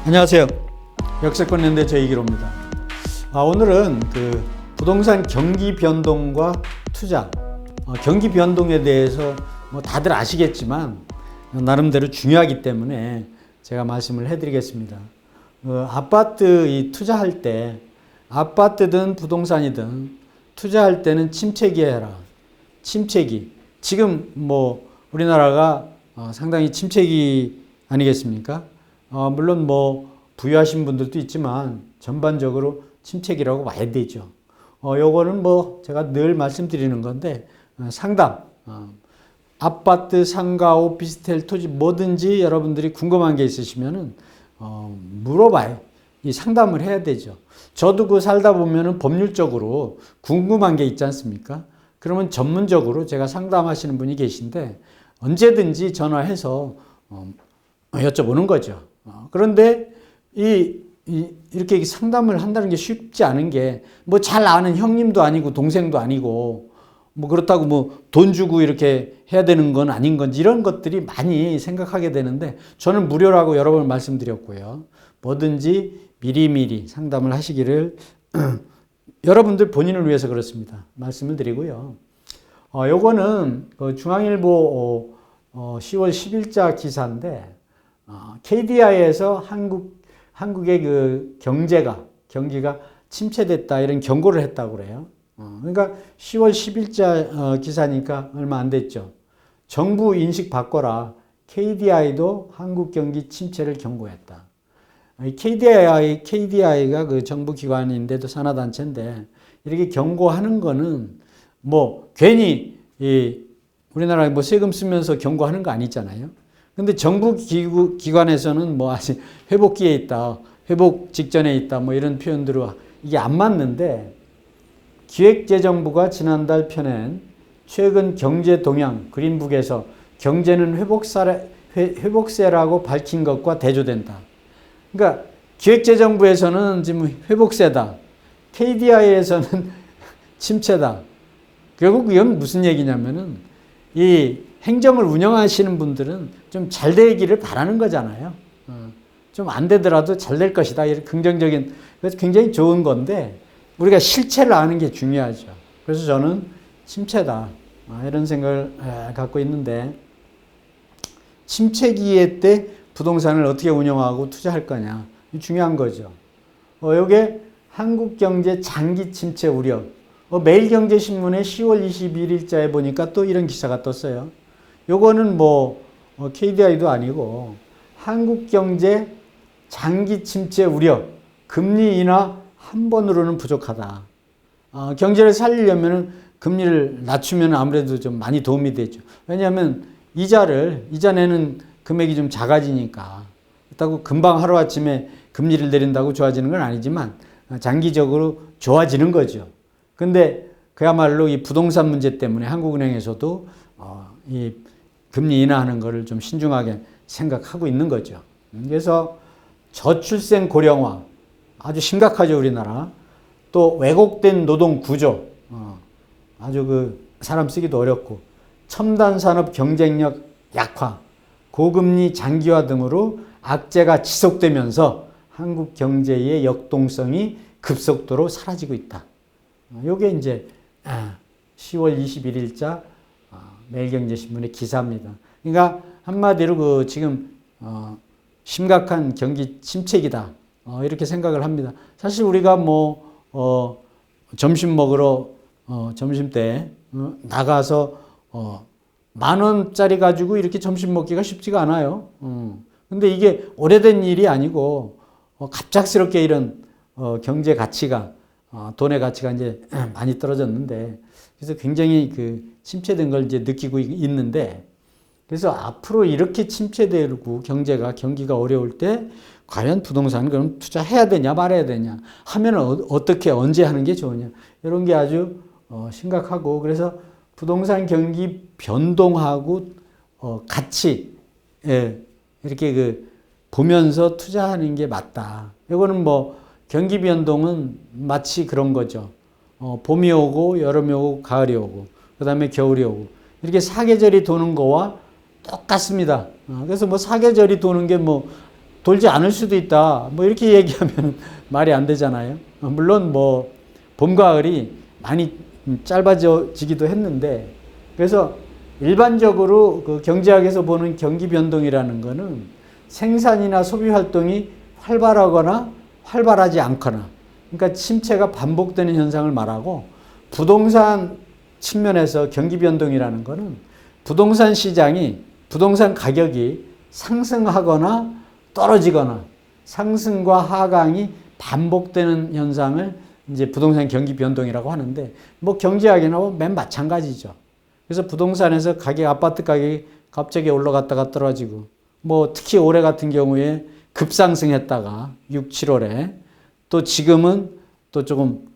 안녕하세요. 역세권 연대 저이기로입니다. 오늘은 부동산 경기 변동과 투자, 경기 변동에 대해서 다들 아시겠지만 나름대로 중요하기 때문에 제가 말씀을 해드리겠습니다. 아파트 투자할 때, 아파트든 부동산이든 투자할 때는 침체기에 해라. 침체기. 지금 우리나라가 상당히 침체기 아니겠습니까? 물론 부유하신 분들도 있지만 전반적으로 침체기라고 봐야 되죠. 요거는 제가 늘 말씀드리는 건데, 상담, 아파트, 상가, 오피스텔, 토지 뭐든지 여러분들이 궁금한 게 있으시면은 물어봐요. 이 상담을 해야 되죠. 저도 살다 보면은 법률적으로 궁금한 게 있지 않습니까? 그러면 전문적으로 제가 상담하시는 분이 계신데 언제든지 전화해서 여쭤보는 거죠. 그런데 이렇게 상담을 한다는 게 쉽지 않은 게 잘 아는 형님도 아니고 동생도 아니고 그렇다고 돈 주고 이렇게 해야 되는 건 아닌 건지 이런 것들이 많이 생각하게 되는데 저는 무료라고 여러 번 말씀드렸고요. 뭐든지 미리미리 상담을 하시기를 여러분들 본인을 위해서 그렇습니다. 말씀을 드리고요. 요거는 중앙일보 10월 10일자 기사인데 KDI에서 한국의 경기가 침체됐다 이런 경고를 했다고 그래요. 그러니까 10월 10일자 기사니까 얼마 안 됐죠. 정부 인식 바꿔라. KDI도 한국 경기 침체를 경고했다. KDI가 정부 기관인데도 산하단체인데 이렇게 경고하는 거는 괜히 우리나라에 세금 쓰면서 경고하는 거 아니잖아요. 근데 정부 기관에서는 아직 회복기에 있다, 회복 직전에 있다, 이런 표현들로 이게 안 맞는데 기획재정부가 지난달 펴낸 최근 경제 동향 그린북에서 경제는 회복세라고 밝힌 것과 대조된다. 그러니까 기획재정부에서는 지금 회복세다, KDI에서는 침체다. 결국 이건 무슨 얘기냐면은 이 행정을 운영하시는 분들은 좀 잘 되기를 바라는 거잖아요. 좀 안 되더라도 잘 될 것이다. 이런 긍정적인, 그래서 굉장히 좋은 건데 우리가 실체를 아는 게 중요하죠. 그래서 저는 침체다. 이런 생각을 갖고 있는데 침체기에 때 부동산을 어떻게 운영하고 투자할 거냐. 중요한 거죠. 요게 한국경제 장기 침체 우려. 매일경제신문에 10월 21일자에 보니까 또 이런 기사가 떴어요. 요거는 KDI도 아니고 한국경제 장기 침체 우려, 금리 인하 한 번으로는 부족하다. 경제를 살리려면 금리를 낮추면 아무래도 좀 많이 도움이 되죠. 왜냐하면 이자 내는 금액이 좀 작아지니까. 그렇다고 금방 하루아침에 금리를 내린다고 좋아지는 건 아니지만 장기적으로 좋아지는 거죠. 근데 그야말로 이 부동산 문제 때문에 한국은행에서도 이 금리 인하하는 거를 좀 신중하게 생각하고 있는 거죠. 그래서 저출생 고령화 아주 심각하죠, 우리나라. 또 왜곡된 노동 구조 아주 사람 쓰기도 어렵고 첨단 산업 경쟁력 약화, 고금리 장기화 등으로 악재가 지속되면서 한국 경제의 역동성이 급속도로 사라지고 있다. 요게 이제 10월 21일자 매일경제신문의 기사입니다. 그러니까 한마디로 지금 심각한 경기 침체기다. 이렇게 생각을 합니다. 사실 우리가 점심 먹으러 점심 때 나가서 10,000원짜리 가지고 이렇게 점심 먹기가 쉽지가 않아요. 근데 이게 오래된 일이 아니고 갑작스럽게 이런 경제 가치가 돈의 가치가 이제 많이 떨어졌는데 그래서 굉장히 침체된 걸 이제 느끼고 있는데 그래서 앞으로 이렇게 침체되고 경기가 어려울 때 과연 부동산 그럼 투자해야 되냐 말아야 되냐 하면 어떻게 언제 하는 게 좋으냐 이런 게 아주 심각하고 그래서 부동산 경기 변동하고 같이 이렇게 보면서 투자하는 게 맞다. 이거는 경기 변동은 마치 그런 거죠. 봄이 오고 여름이 오고 가을이 오고 그 다음에 겨울이 오고 이렇게 사계절이 도는 거와 똑같습니다. 그래서 사계절이 도는 게 돌지 않을 수도 있다. 뭐 이렇게 얘기하면 말이 안 되잖아요. 물론 뭐 봄, 가을이 많이 짧아지기도 했는데, 그래서 일반적으로 그 경제학에서 보는 경기 변동이라는 거는 생산이나 소비 활동이 활발하거나 활발하지 않거나, 그러니까 침체가 반복되는 현상을 말하고, 부동산 측면에서 경기 변동이라는 거는 부동산 시장이, 부동산 가격이 상승하거나 떨어지거나 상승과 하강이 반복되는 현상을 이제 부동산 경기 변동이라고 하는데, 뭐 경제학이나 맨 마찬가지죠. 그래서 부동산에서 가격, 아파트 가격이 갑자기 올라갔다가 떨어지고, 뭐 특히 올해 같은 경우에 급상승했다가 6, 7월에 또 지금은 또 조금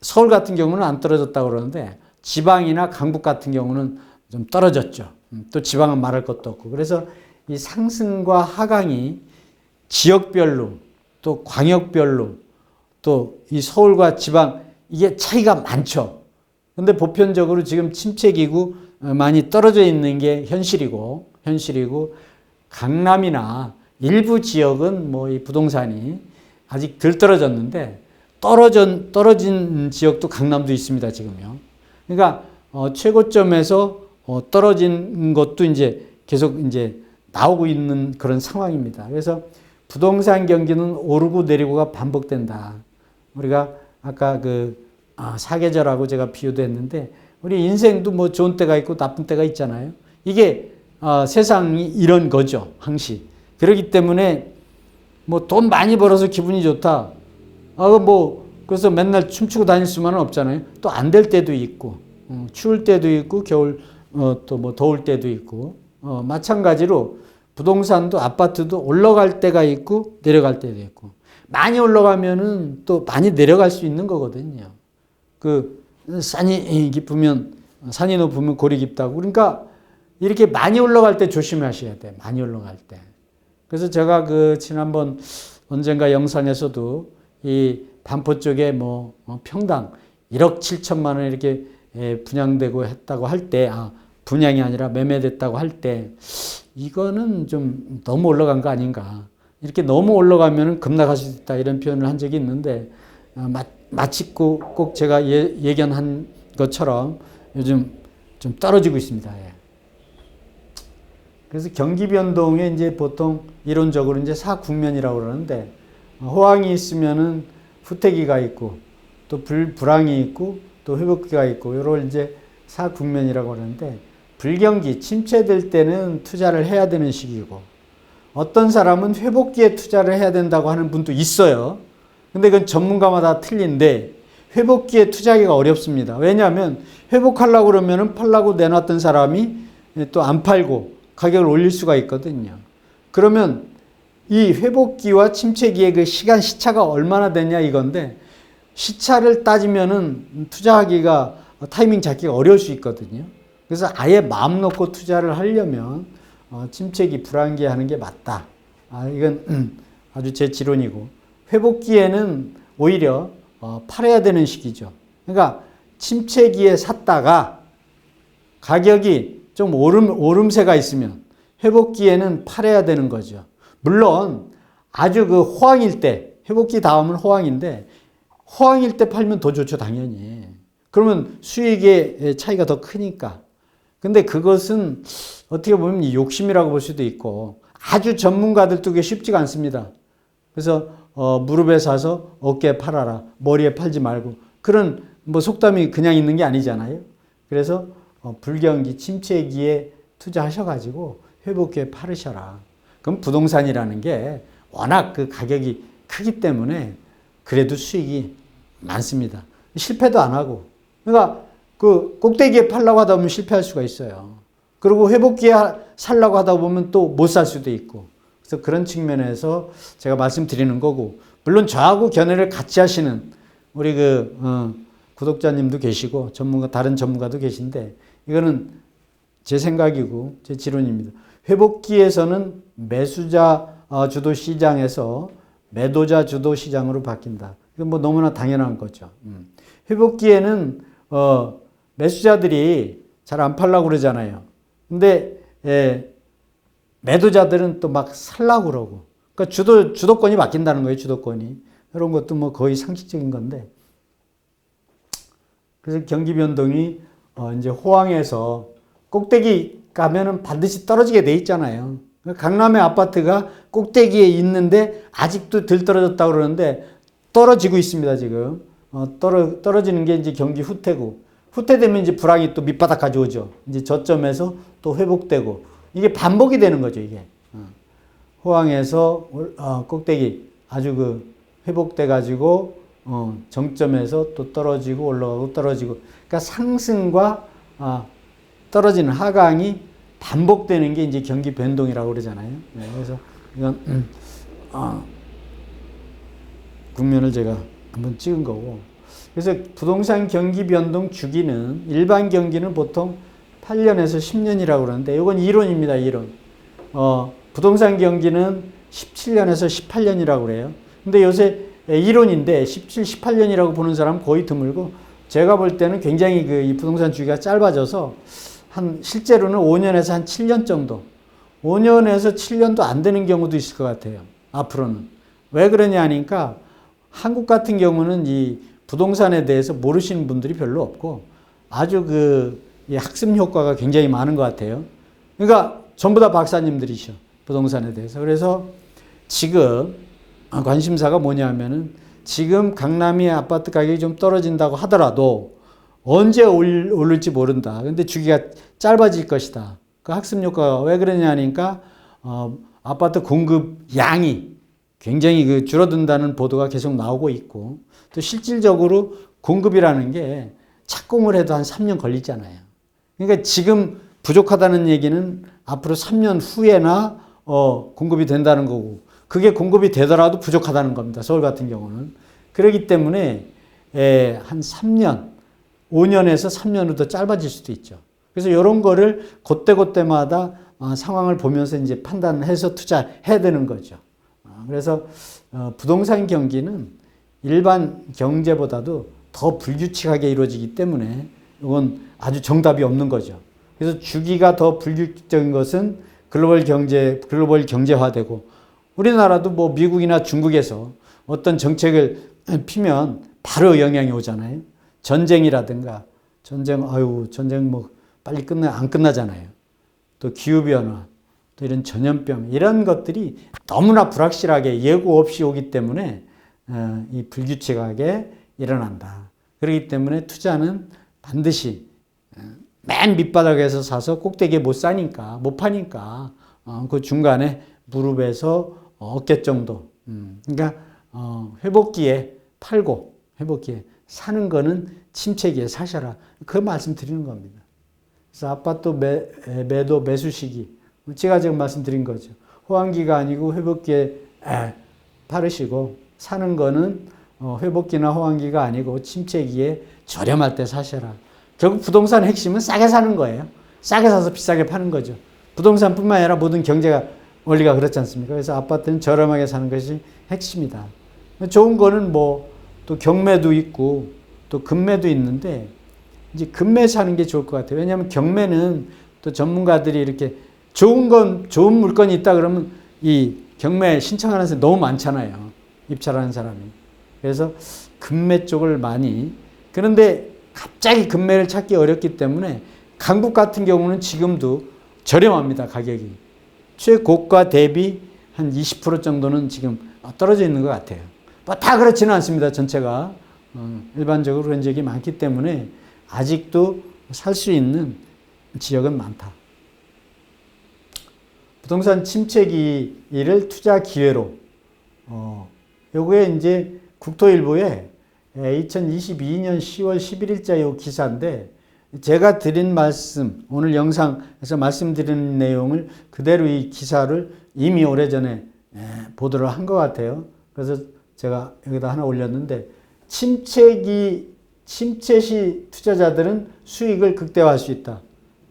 서울 같은 경우는 안 떨어졌다고 그러는데 지방이나 강북 같은 경우는 좀 떨어졌죠. 또 지방은 말할 것도 없고. 그래서 이 상승과 하강이 지역별로 또 광역별로 또 이 서울과 지방 이게 차이가 많죠. 근데 보편적으로 지금 침체기고 많이 떨어져 있는 게 현실이고 강남이나 일부 지역은 뭐 이 부동산이 아직 덜 떨어졌는데 떨어진 지역도 강남도 있습니다, 지금요. 그러니까 최고점에서 떨어진 것도 이제 계속 이제 나오고 있는 그런 상황입니다. 그래서 부동산 경기는 오르고 내리고가 반복된다. 우리가 아까 사계절하고 제가 비유도 했는데, 우리 인생도 뭐 좋은 때가 있고 나쁜 때가 있잖아요. 이게 세상이 이런 거죠, 항시. 그렇기 때문에 뭐 돈 많이 벌어서 기분이 좋다. 그래서 맨날 춤추고 다닐 수만은 없잖아요. 또 안 될 때도 있고, 추울 때도 있고, 겨울, 또 뭐 더울 때도 있고, 마찬가지로 부동산도 아파트도 올라갈 때가 있고, 내려갈 때도 있고, 많이 올라가면은 또 많이 내려갈 수 있는 거거든요. 산이 높으면 골이 깊다고. 그러니까 이렇게 많이 올라갈 때 조심하셔야 돼. 많이 올라갈 때. 그래서 제가 지난번 언젠가 영상에서도 이 반포 쪽에 평당 1억 7천만 원 이렇게 분양되고 했다고 할 때, 분양이 아니라 매매됐다고 할 때, 이거는 좀 너무 올라간 거 아닌가. 이렇게 너무 올라가면 급락할 수 있다, 이런 표현을 한 적이 있는데, 마치 꼭 제가 예견한 것처럼 요즘 좀 떨어지고 있습니다. 예. 그래서 경기 변동에 이제 보통 이론적으로 이제 사국면이라고 그러는데, 호황이 있으면은 후퇴기가 있고, 또 불황이 있고, 또 회복기가 있고, 이걸 이제 사국면이라고 그러는데, 불경기, 침체될 때는 투자를 해야 되는 시기고, 어떤 사람은 회복기에 투자를 해야 된다고 하는 분도 있어요. 근데 그건 전문가마다 틀린데, 회복기에 투자하기가 어렵습니다. 왜냐하면 회복하려고 그러면은 팔라고 내놨던 사람이 또 안 팔고 가격을 올릴 수가 있거든요. 그러면 이 회복기와 침체기의 그 시간 시차가 얼마나 되냐 이건데, 시차를 따지면은 투자하기가, 타이밍 잡기가 어려울 수 있거든요. 그래서 아예 마음 놓고 투자를 하려면 침체기, 불황기에 하는 게 맞다. 이건 아주 제 지론이고, 회복기에는 오히려 팔아야 되는 시기죠. 그러니까 침체기에 샀다가 가격이 좀 오름세가 있으면 회복기에는 팔아야 되는 거죠. 물론 아주 호황일 때, 회복기 다음은 호황인데, 호황일 때 팔면 더 좋죠, 당연히. 그러면 수익의 차이가 더 크니까. 근데 그것은 어떻게 보면 욕심이라고 볼 수도 있고, 아주 전문가들도 그게 쉽지가 않습니다. 그래서 무릎에 사서 어깨에 팔아라, 머리에 팔지 말고, 그런 속담이 그냥 있는 게 아니잖아요. 그래서 불경기, 침체기에 투자하셔가지고 회복기에 팔으셔라. 그럼 부동산이라는 게 워낙 그 가격이 크기 때문에 그래도 수익이 많습니다. 실패도 안 하고. 그러니까 꼭대기에 팔려고 하다 보면 실패할 수가 있어요. 그리고 회복기에 살려고 하다 보면 또 못 살 수도 있고. 그래서 그런 측면에서 제가 말씀드리는 거고, 물론 저하고 견해를 같이 하시는 우리 구독자님도 계시고 다른 전문가도 계신데, 이거는 제 생각이고 제 지론입니다. 회복기에서는 매수자 주도 시장에서 매도자 주도 시장으로 바뀐다. 이건 너무나 당연한 거죠. 회복기에는 매수자들이 잘 안 팔려고 그러잖아요. 근데 매도자들은 또 막 살려고 그러고, 그러니까 주도권이 바뀐다는 거예요, 주도권이. 이런 것도 뭐 거의 상식적인 건데. 그래서 경기 변동이 이제 호황에서 꼭대기 가면은 반드시 떨어지게 돼 있잖아요. 강남의 아파트가 꼭대기에 있는데 아직도 덜 떨어졌다고 그러는데 떨어지고 있습니다, 지금. 떨어지는 게 이제 경기 후퇴고. 후퇴되면 이제 불황이 또 밑바닥까지 오죠. 이제 저점에서 또 회복되고. 이게 반복이 되는 거죠, 이게. 호황에서 꼭대기 아주 회복돼 가지고 정점에서 또 떨어지고 올라가고 떨어지고. 그러니까 상승과 떨어지는 하강이 반복되는 게 이제 경기 변동이라고 그러잖아요. 네, 그래서 이건 국면을 제가 한번 찍은 거고. 그래서 부동산 경기 변동 주기는 일반 경기는 보통 8년에서 10년이라고 그러는데 이건 이론입니다. 이론. 부동산 경기는 17년에서 18년이라고 그래요. 근데 요새 이론인데 17, 18년이라고 보는 사람 거의 드물고 제가 볼 때는 굉장히 이 부동산 주기가 짧아져서 실제로는 5년에서 한 7년 정도. 5년에서 7년도 안 되는 경우도 있을 것 같아요. 앞으로는. 왜 그러냐 하니까 한국 같은 경우는 이 부동산에 대해서 모르시는 분들이 별로 없고 아주 이 학습 효과가 굉장히 많은 것 같아요. 그러니까 전부 다 박사님들이셔. 부동산에 대해서. 그래서 지금 관심사가 뭐냐면은 지금 강남의 아파트 가격이 좀 떨어진다고 하더라도 언제 오를지 모른다. 근데 주기가 짧아질 것이다. 그 학습 효과가 왜 그러냐 하니까 아파트 공급 양이 굉장히 줄어든다는 보도가 계속 나오고 있고 또 실질적으로 공급이라는 게 착공을 해도 한 3년 걸리잖아요. 그러니까 지금 부족하다는 얘기는 앞으로 3년 후에나 공급이 된다는 거고 그게 공급이 되더라도 부족하다는 겁니다. 서울 같은 경우는. 그렇기 때문에 한 3년, 5년에서 3년으로 더 짧아질 수도 있죠. 그래서 이런 거를 그때그때마다 상황을 보면서 이제 판단해서 투자해야 되는 거죠. 그래서 부동산 경기는 일반 경제보다도 더 불규칙하게 이루어지기 때문에 이건 아주 정답이 없는 거죠. 그래서 주기가 더 불규칙적인 것은 글로벌 경제화되고 우리나라도 뭐 미국이나 중국에서 어떤 정책을 피면 바로 영향이 오잖아요. 전쟁이라든가 전쟁 뭐 빨리 안 끝나잖아요. 또 기후변화, 또 이런 전염병 이런 것들이 너무나 불확실하게 예고 없이 오기 때문에 이 불규칙하게 일어난다. 그렇기 때문에 투자는 반드시 맨 밑바닥에서 사서 꼭대기에 못 파니까 그 중간에 무릎에서 어깨 정도. 그러니까 회복기에 팔고 회복기에 사는 거는 침체기에 사셔라. 그 말씀 드리는 겁니다. 그래서 아파트 매도 매수 시기 제가 지금 말씀드린 거죠. 호황기가 아니고 회복기에 팔으시고 사는 거는 회복기나 호황기가 아니고 침체기에 저렴할 때 사셔라. 결국 부동산 핵심은 싸게 사는 거예요. 싸게 사서 비싸게 파는 거죠. 부동산뿐만 아니라 모든 경제가 원리가 그렇지 않습니까? 그래서 아파트는 저렴하게 사는 것이 핵심이다. 좋은 거는 뭐 또 경매도 있고 또 금매도 있는데 이제 금매 사는 게 좋을 것 같아요. 왜냐하면 경매는 또 전문가들이 이렇게 좋은 물건이 있다 그러면 이 경매 신청하는 사람이 너무 많잖아요. 입찰하는 사람이. 그래서 금매 쪽을 많이. 그런데 갑자기 금매를 찾기 어렵기 때문에 강북 같은 경우는 지금도 저렴합니다. 가격이. 최고가 대비 한 20% 정도는 지금 떨어져 있는 것 같아요. 뭐 다 그렇지는 않습니다. 전체가. 일반적으로 그런 지역이 많기 때문에 아직도 살 수 있는 지역은 많다. 부동산 침체기를 투자 기회로. 요거에 이제 국토일보에 2022년 10월 11일자 요 기사인데 제가 드린 말씀, 오늘 영상에서 말씀드리는 내용을 그대로 이 기사를 이미 오래전에 보도를 한 것 같아요. 그래서 제가 여기다 하나 올렸는데 침체시 투자자들은 수익을 극대화할 수 있다.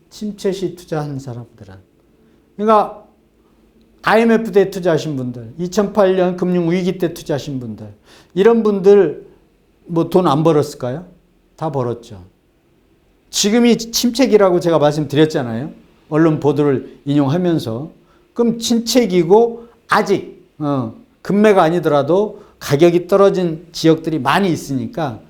침체시 투자한 사람들은. 그러니까 IMF 때 투자하신 분들, 2008년 금융위기 때 투자하신 분들, 이런 분들 뭐 돈 안 벌었을까요? 다 벌었죠. 지금이 침체기라고 제가 말씀드렸잖아요. 언론 보도를 인용하면서. 그럼 침체기고 아직 금매가 아니더라도 가격이 떨어진 지역들이 많이 있으니까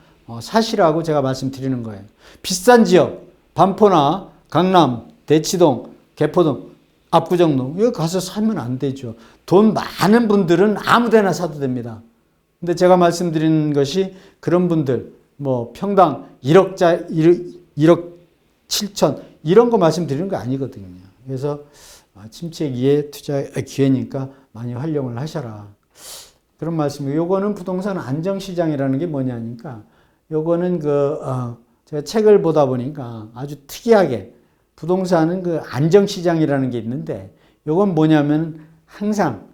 사시라고 제가 말씀드리는 거예요. 비싼 지역, 반포나 강남, 대치동, 개포동, 압구정동 여기 가서 사면 안 되죠. 돈 많은 분들은 아무 데나 사도 됩니다. 근데 제가 말씀드리는 것이 그런 분들 뭐 평당 1억 7천 이런 거 말씀드리는 거 아니거든요. 그래서 침체기에 투자 기회니까 많이 활용을 하셔라. 그런 말씀이에요. 요거는 부동산 안정시장이라는 게 뭐냐니까 요거는 제가 책을 보다 보니까 아주 특이하게 부동산은 그 안정시장이라는 게 있는데 요건 뭐냐면 항상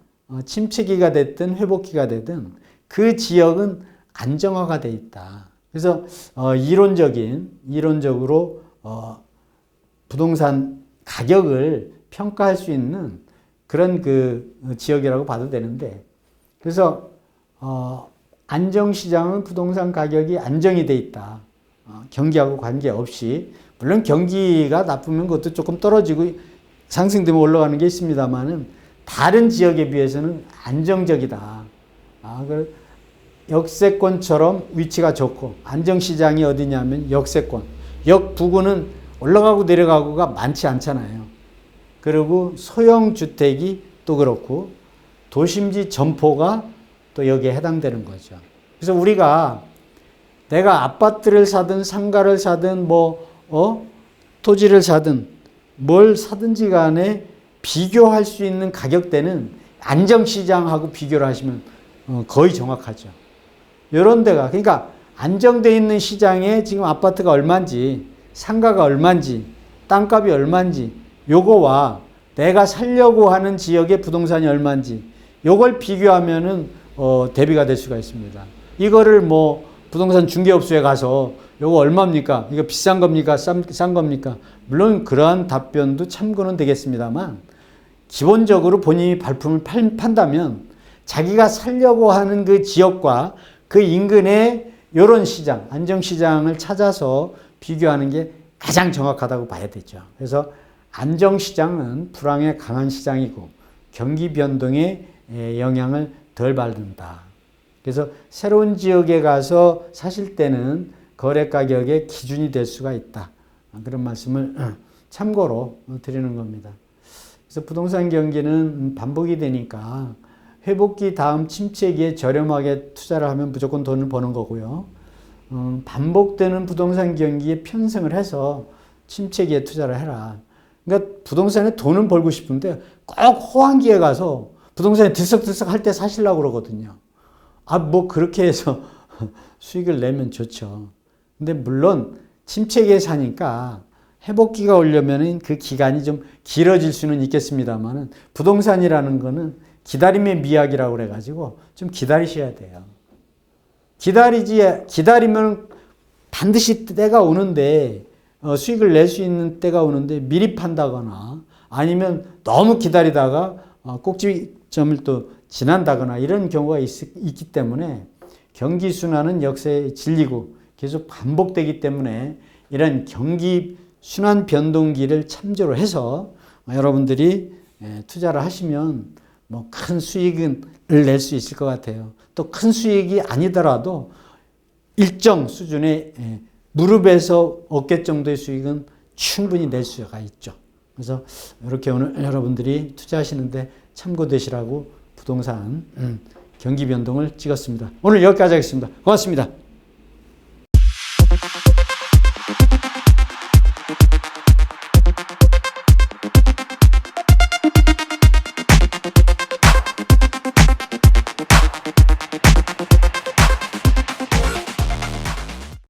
침체기가 됐든 회복기가 되든 그 지역은 안정화가 돼 있다. 그래서 이론적으로 부동산 가격을 평가할 수 있는 그런 그 지역이라고 봐도 되는데 그래서 안정시장은 부동산 가격이 안정이 돼 있다. 경기하고 관계없이 물론 경기가 나쁘면 그것도 조금 떨어지고 상승되면 올라가는 게 있습니다만은 다른 지역에 비해서는 안정적이다. 역세권처럼 위치가 좋고 안정시장이 어디냐면 역세권. 역 부근은 올라가고 내려가고가 많지 않잖아요. 그리고 소형 주택이 또 그렇고 도심지 점포가 또 여기에 해당되는 거죠. 그래서 우리가 내가 아파트를 사든 상가를 사든 토지를 사든 뭘 사든지 간에 비교할 수 있는 가격대는 안정시장하고 비교를 하시면 거의 정확하죠. 이런 데가 그러니까 안정되어 있는 시장에 지금 아파트가 얼마인지 상가가 얼마인지 땅값이 얼마인지 요거와 내가 살려고 하는 지역의 부동산이 얼마인지 요걸 비교하면은 대비가 될 수가 있습니다. 이거를 뭐 부동산 중개업소에 가서 요거 얼마입니까? 이거 비싼 겁니까? 싼 겁니까? 물론 그러한 답변도 참고는 되겠습니다만 기본적으로 본인이 발품을 판다면 자기가 살려고 하는 그 지역과 그 인근의 이런 시장, 안정시장을 찾아서 비교하는 게 가장 정확하다고 봐야 되죠. 그래서 안정시장은 불황에 강한 시장이고 경기 변동에 영향을 덜 받는다. 그래서 새로운 지역에 가서 사실 때는 거래 가격의 기준이 될 수가 있다. 그런 말씀을 참고로 드리는 겁니다. 그래서 부동산 경기는 반복이 되니까 회복기 다음 침체기에 저렴하게 투자를 하면 무조건 돈을 버는 거고요. 반복되는 부동산 경기에 편승을 해서 침체기에 투자를 해라. 그러니까 부동산에 돈은 벌고 싶은데 꼭 호황기에 가서 부동산에 들썩들썩 할 때 사시려고 그러거든요. 뭐 그렇게 해서 수익을 내면 좋죠. 근데 물론 침체기에 사니까 회복기가 오려면 그 기간이 좀 길어질 수는 있겠습니다만 부동산이라는 거는 기다림의 미학이라고 그래가지고 좀 기다리셔야 돼요. 기다리면 반드시 때가 오는데 수익을 낼 수 있는 때가 오는데 미리 판다거나 아니면 너무 기다리다가 꼭지점을 또 지난다거나 이런 경우가 있기 때문에 경기 순환은 역사의 진리고 계속 반복되기 때문에 이런 경기 순환 변동기를 참조로 해서 여러분들이 투자를 하시면 뭐 큰 수익을 낼 수 있을 것 같아요. 또 큰 수익이 아니더라도 일정 수준의 무릎에서 어깨 정도의 수익은 충분히 낼 수가 있죠. 그래서 이렇게 오늘 여러분들이 투자하시는데 참고되시라고 부동산 경기 변동을 찍었습니다. 오늘 여기까지 하겠습니다. 고맙습니다.